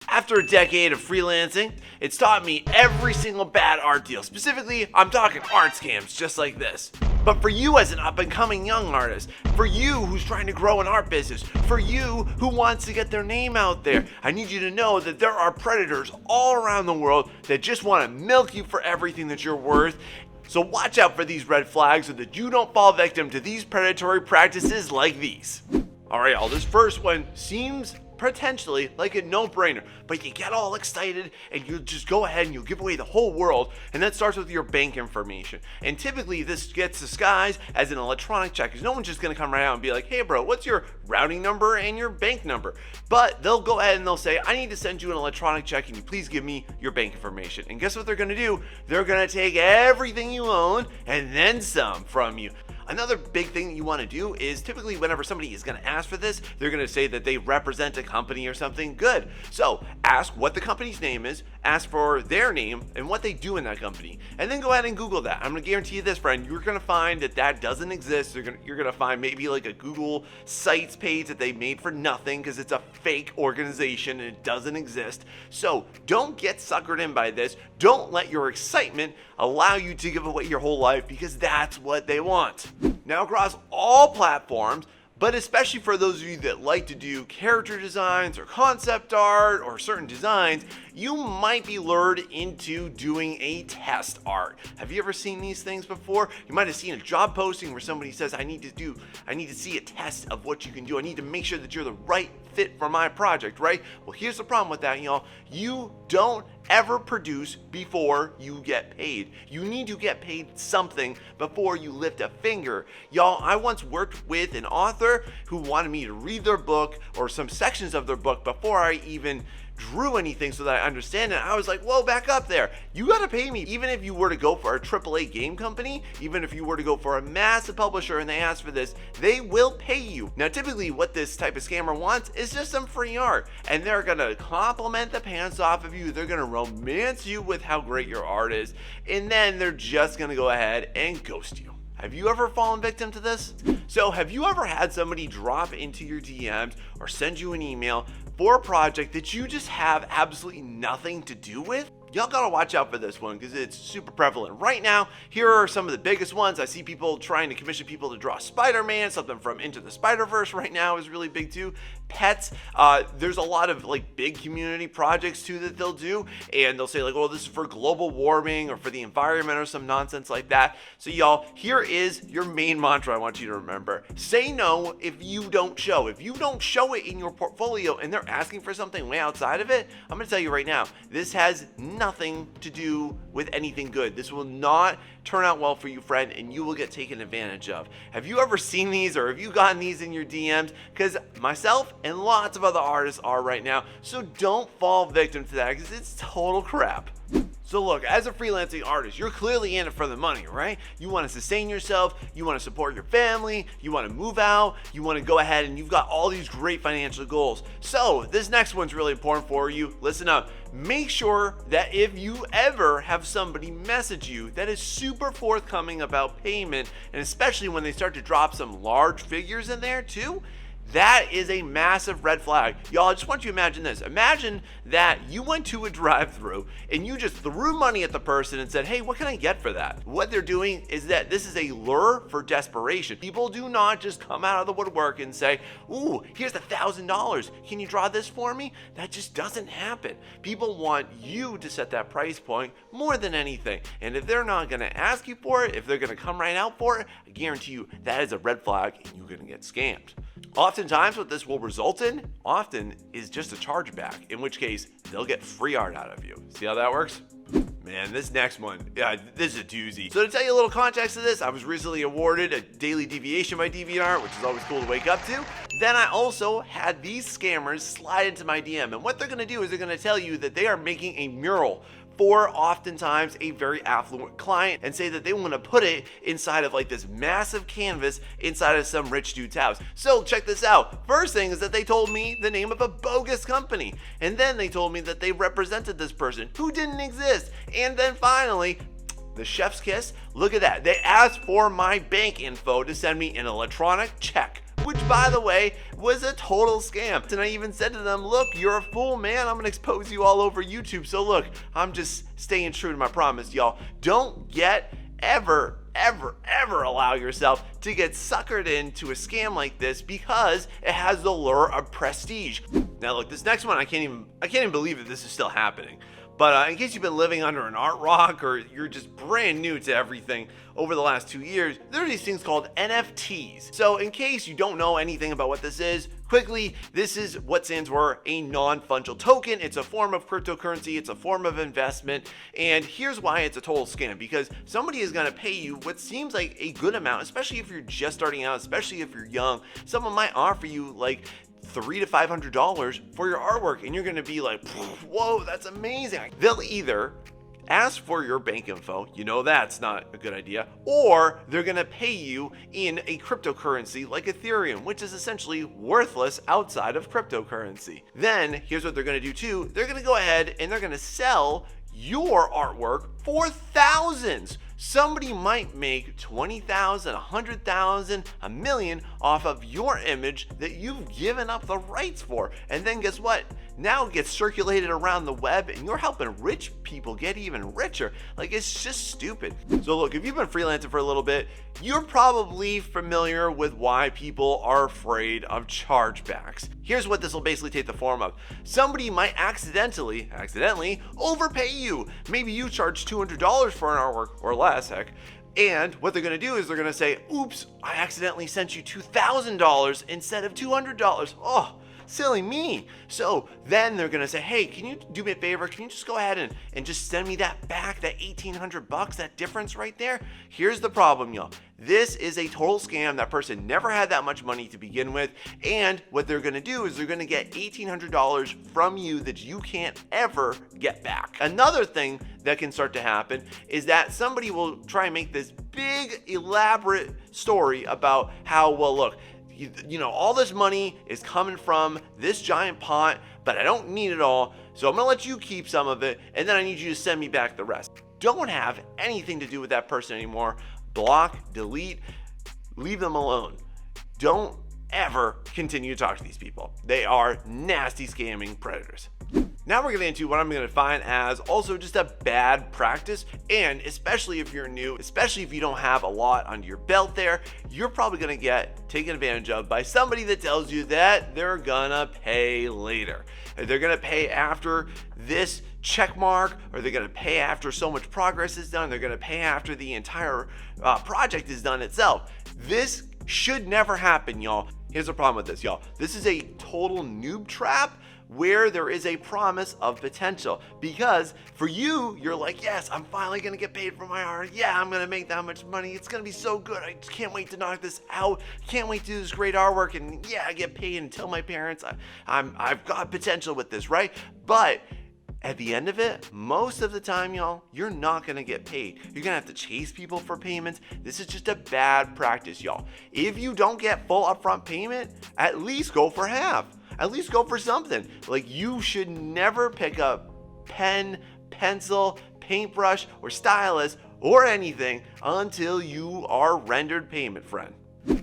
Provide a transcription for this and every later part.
After a decade of freelancing, it's taught me every single bad art deal. Specifically, I'm talking art scams just like this. But for you as an up-and-coming young artist, for you who's trying to grow an art business, for you who wants to get their name out there, I need you to know that there are predators all around the world that just want to milk you for everything that you're worth. So watch out for these red flags so that you don't fall victim to these predatory practices like these. All right, y'all, this first one seems potentially like a no-brainer, but you get all excited and you just go ahead and you give away the whole world, and that starts with your bank information. And typically this gets disguised as an electronic check, because no one's just gonna come right out and be like, hey bro, what's your routing number and your bank number? But they'll go ahead and they'll say, I need to send you an electronic check, and you please give me your bank information. And guess what they're gonna do? They're gonna take everything you own and then some from you. Another big thing that you want to do is typically whenever somebody is going to ask for this, they're going to say that they represent a company or something good. So ask what the company's name is, ask for their name and what they do in that company, and then go ahead and Google that. I'm going to guarantee you this, friend, you're going to find that that doesn't exist. You're going to find maybe like a Google Sites page that they made for nothing because it's a fake organization and it doesn't exist. So don't get suckered in by this. Don't let your excitement allow you to give away your whole life, because that's what they want. Now, across all platforms, but especially for those of you that like to do character designs or concept art or certain designs, you might be lured into doing a test art. Have you ever seen these things before? You might have seen a job posting where somebody says, I need to see a test of what you can do. I need to make sure that you're the right fit for my project, right? Well, here's the problem with that, y'all. You don't ever produce before you get paid. You need to get paid something before you lift a finger. Y'all, I once worked with an author who wanted me to read their book or some sections of their book before I even drew anything so that I understand it. I was like, whoa, back up there. You gotta pay me. Even if you were to go for a AAA game company, even if you were to go for a massive publisher and they ask for this, they will pay you. Now, typically what this type of scammer wants is just some free art, and they're gonna compliment the pants off of you. They're gonna romance you with how great your art is, and then they're just gonna go ahead and ghost you. Have you ever fallen victim to this? So have you ever had somebody drop into your DMs or send you an email for a project that you just have absolutely nothing to do with? Y'all gotta watch out for this one because it's super prevalent. Right now, here are some of the biggest ones. I see people trying to commission people to draw Spider-Man, something from Into the Spider-Verse right now is really big too. Pets, there's a lot of like big community projects too that they'll do, and they'll say like, oh, this is for global warming or for the environment or some nonsense like that. So y'all, here is your main mantra I want you to remember. Say no if you don't show. If you don't show it in your portfolio and they're asking for something way outside of it, I'm gonna tell you right now, this has nothing to do with anything good. This will not turn out well for you, friend, and you will get taken advantage of. Have you ever seen these, or have you gotten these in your DMs? Because myself and lots of other artists are right now. So don't fall victim to that, because it's total crap. So look, as a freelancing artist, you're clearly in it for the money, right? You want to sustain yourself, you want to support your family, you want to move out, you want to go ahead and you've got all these great financial goals. So this next one's really important for you. Listen up. Make sure that if you ever have somebody message you that is super forthcoming about payment, and especially when they start to drop some large figures in there too, that is a massive red flag. Y'all, I just want you to imagine this. Imagine that you went to a drive-thru and you just threw money at the person and said, hey, what can I get for that? What they're doing is that this is a lure for desperation. People do not just come out of the woodwork and say, ooh, here's $1,000. Can you draw this for me? That just doesn't happen. People want you to set that price point more than anything. And if they're not gonna ask you for it, if they're gonna come right out for it, I guarantee you that is a red flag and you're gonna get scammed. Oftentimes what this will result in is just a chargeback, in which case they'll get free art out of you. See how that works? Man, this next one, this is a doozy. So to tell you a little context to this, I was recently awarded a daily deviation by DeviantArt, which is always cool to wake up to. Then I also had these scammers slide into my DM, and what they're gonna do is they're gonna tell you that they are making a mural for oftentimes a very affluent client and say that they want to put it inside of like this massive canvas inside of some rich dude's house. So check this out. First thing is that they told me the name of a bogus company, and then they told me that they represented this person who didn't exist, and then finally, the chef's kiss, look at that. They asked for my bank info to send me an electronic check, which by the way, was a total scam. And I even said to them, look, you're a fool, man. I'm gonna expose you all over YouTube. So look, I'm just staying true to my promise, y'all. Don't ever allow yourself to get suckered into a scam like this, because it has the lure of prestige. Now look, this next one, I can't even believe that this is still happening. But in case you've been living under an art rock, or you're just brand new to everything over the last 2 years, there are these things called NFTs. So in case you don't know anything about what this is, quickly, this is what stands for a non-fungible token. It's a form of cryptocurrency, it's a form of investment, and here's why it's a total scam. Because somebody is gonna pay you what seems like a good amount, especially if you're just starting out, especially if you're young. Someone might offer you like $300 to $500 for your artwork, and you're gonna be like, whoa, that's amazing. They'll either ask for your bank info, you know that's not a good idea, or they're gonna pay you in a cryptocurrency like Ethereum, which is essentially worthless outside of cryptocurrency. Then here's what they're gonna do too. They're gonna go ahead and they're gonna sell your artwork for thousands. Somebody might make 20,000, 100,000, a million off of your image that you've given up the rights for. And then guess what? Now it gets circulated around the web, and you're helping rich people get even richer. Like, it's just stupid. So look, if you've been freelancing for a little bit, you're probably familiar with why people are afraid of chargebacks. Here's what this will basically take the form of. Somebody might accidentally overpay you. Maybe you charge $200 for an artwork or less, heck. And what they're gonna do is they're gonna say, oops, I accidentally sent you $2,000 instead of $200. Oh, silly me. So then they're gonna say, hey, can you do me a favor? Can you just go ahead and just send me that back, that $1,800, that difference right there? Here's the problem, y'all. This is a total scam. That person never had that much money to begin with. And what they're gonna do is they're gonna get $1,800 from you that you can't ever get back. Another thing that can start to happen is that somebody will try and make this big, elaborate story about how, well, look, you know, all this money is coming from this giant pot, but I don't need it all, so I'm gonna let you keep some of it, and then I need you to send me back the rest. Don't have anything to do with that person anymore. Block, delete, leave them alone. Don't ever continue to talk to these people. They are nasty scamming predators. Now we're getting into what I'm going to define as also just a bad practice, and especially if you're new, especially if you don't have a lot under your belt there, you're probably going to get taken advantage of by somebody that tells you that they're gonna pay later. They're gonna pay after this check mark, or they're gonna pay after so much progress is done, they're gonna pay after the entire project is done itself. This should never happen, y'all. Here's the problem with this, y'all. This is a total noob trap where there is a promise of potential, because for you, you're like, yes, I'm finally gonna get paid for my art. Yeah, I'm gonna make that much money. It's gonna be so good. I just can't wait to knock this out. Can't wait to do this great artwork, and yeah, I get paid and tell my parents I've got potential with this, right? But at the end of it, most of the time, y'all, you're not gonna get paid. You're gonna have to chase people for payments. This is just a bad practice, y'all. If you don't get full upfront payment, at least go for half. At least go for something. Like, you should never pick up pen, pencil, paintbrush, or stylus, or anything until you are rendered payment, friend.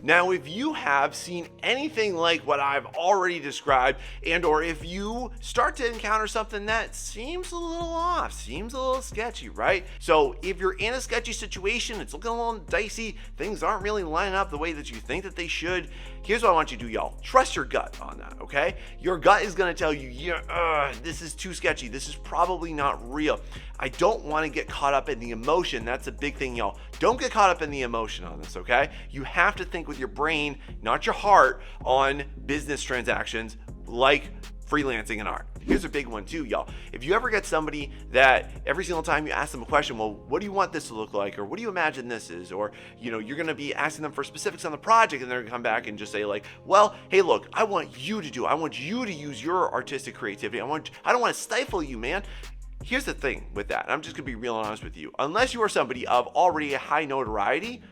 Now, if you have seen anything like what I've already described, and or if you start to encounter something that seems a little off, seems a little sketchy, right? So if you're in a sketchy situation, it's looking a little dicey, things aren't really lining up the way that you think that they should, here's what I want you to do, y'all. Trust your gut on that, okay? Your gut is gonna tell you, yeah, this is too sketchy. This is probably not real. I don't wanna get caught up in the emotion. That's a big thing, y'all. Don't get caught up in the emotion on this, okay? You have to think with your brain, not your heart, on business transactions like freelancing and art. Here's a big one too, y'all. If you ever get somebody that every single time you ask them a question, well, what do you want this to look like? Or what do you imagine this is? Or, you know, you're gonna be asking them for specifics on the project, and they're gonna come back and just say like, well, hey, look, I want you to use your artistic creativity. I don't wanna stifle you, man. Here's the thing with that. I'm just gonna be real honest with you. Unless you are somebody of already a high notoriety,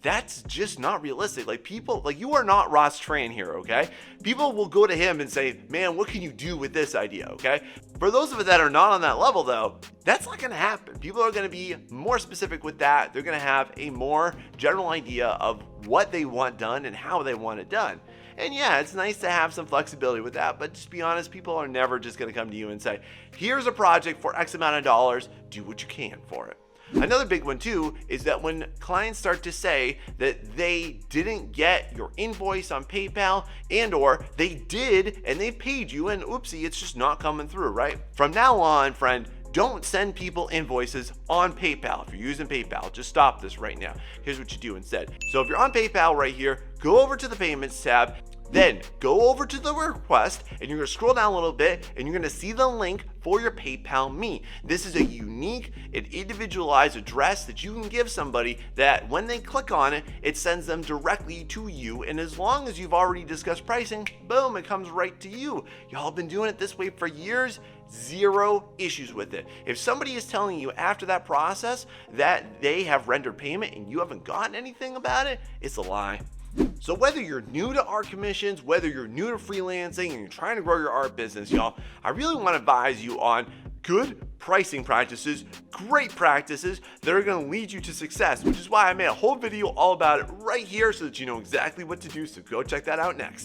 that's just not realistic. Like, people, like, you are not Ross Tran here, okay? People will go to him and say, man, what can you do with this idea, okay? For those of us that are not on that level though, that's not gonna happen. People are gonna be more specific with that. They're gonna have a more general idea of what they want done and how they want it done. And yeah, it's nice to have some flexibility with that, but just be honest, people are never just going to come to you and say, here's a project for X amount of dollars, do what you can for it. Another big one too is that when clients start to say that they didn't get your invoice on PayPal, and or they did and they paid you and oopsie, it's just not coming through, right? From now on, friend, don't send people invoices on PayPal. If you're using PayPal, just stop this right now. Here's what you do instead. So if you're on PayPal right here, go over to the payments tab, then go over to the request, and you're gonna scroll down a little bit and you're gonna see the link for your PayPal Me. This is a unique and individualized address that you can give somebody that when they click on it, it sends them directly to you. And as long as you've already discussed pricing, boom, it comes right to you. Y'all have been doing it this way for years, zero issues with it. If somebody is telling you after that process that they have rendered payment and you haven't gotten anything about it, it's a lie. So whether you're new to art commissions, whether you're new to freelancing and you're trying to grow your art business, y'all, I really want to advise you on good pricing practices, great practices that are going to lead you to success, which is why I made a whole video all about it right here so that you know exactly what to do. So go check that out next.